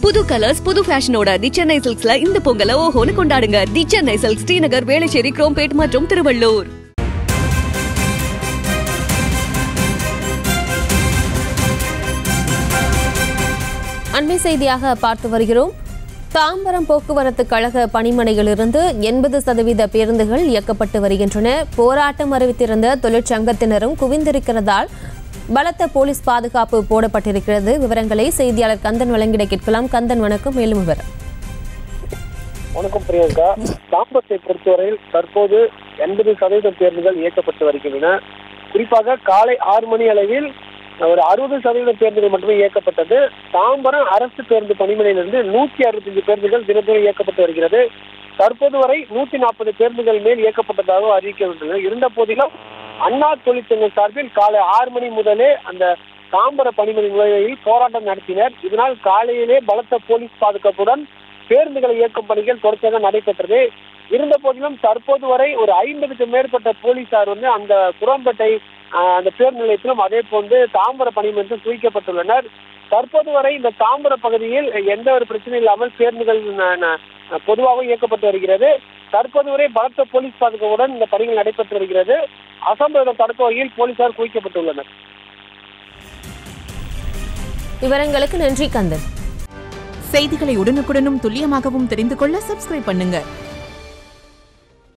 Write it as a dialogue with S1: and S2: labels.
S1: புது கலர்ஸ் புது ஃபேஷனோட தி சென்னை சில்க்ஸ்ல இந்த பொங்கலை ஓஹோன்னு கொண்டாடுங்க. தி சென்னை சில்க்ஸ், ஸ்ரீநகர், வேளச்சேரி, குரோம்பேட் மற்றும் திருவள்ளூர்.
S2: அண்மை செய்தியாக பார்த்து வருகிறோம். தாம்பரம் போக்குவரத்து கழக பணிமனையிலிருந்து 80% பேருந்துகள் இயக்கப்பட்டு வருகின்றன. போராட்டம் அறிவித்திருந்த தொழிற்சங்கத்தினரும் குவிந்திருக்கிறதால் பலத்த போலீஸ் பாதுகாப்பு போடப்பட்டிருக்கிறது. விவரங்களை செய்தியாளர் கந்தன் வழங்கிட கேட்கலாம். கந்தன், வணக்கம். மேலும் விவரம்.
S3: வணக்கம் பிரியங்கா. தாம்பரத்தை பொறுத்தவரையில் தற்போது 80% பேருந்துகள் இயக்கப்பட்டு வருகின்றன. குறிப்பாக காலை 6 மணி அளவில் ஒரு 60% பேருந்துகள் மட்டுமே இயக்கப்பட்டது. தாம்பரம் அரசு பேருந்து பணிமனையிலிருந்து 165 பேருந்துகள் தினத்தோறும் இயக்கப்பட்டு வருகிறது. தற்போது வரை 140 பேருந்துகள் மேல் இயக்கப்பட்டதாக அறிவிக்கப்பட்டுள்ளது. இருந்த போதிலும் அண்ணா தொழிற்சங்கம் சார்பில் காலை 6 மணி முதலே அந்த தாம்பரம் பணிமனை நுழைவில் போராட்டம் நடத்தினர். இதனால் காலையிலே பலத்த போலீஸ் பாதுகாப்புடன் பேருந்துகளை இயக்கும் பணிகள் தொடர்ச்சியாக நடைபெற்றது. இருந்த போதிலும் தற்போது வரை ஒரு 50க்கும் மேற்பட்ட போலீசார் அந்த குரோம்பேட்டை அந்த பேருந்து நிலையத்திலும் அதே போன்று தாம்பரம் பணிமனையிலும் குவிக்கப்பட்டுள்ளனர். தற்போது வரை இந்த தாம்பரம் பகுதியில் எந்த ஒரு பிரச்சனையும் இல்லாமல் பேருந்துகள் பொதுவாக இயக்கப்பட்டு வருகிறது. தற்போது வரை பலத்த போலீஸ் பாதுகாப்புடன் இந்த பணிகள் நடைபெற்று வருகிறது. அசம்பவம் தடுக்கும் வகையில் போலீசார் குவிக்கப்பட்டுள்ளனர்.
S2: விவரங்களுக்கு நன்றி கந்தன்.
S4: செய்திகளை உடனுக்குடனும் துல்லியமாகவும் தெரிந்து கொள்ள சப்ஸ்கிரைப் பண்ணுங்க.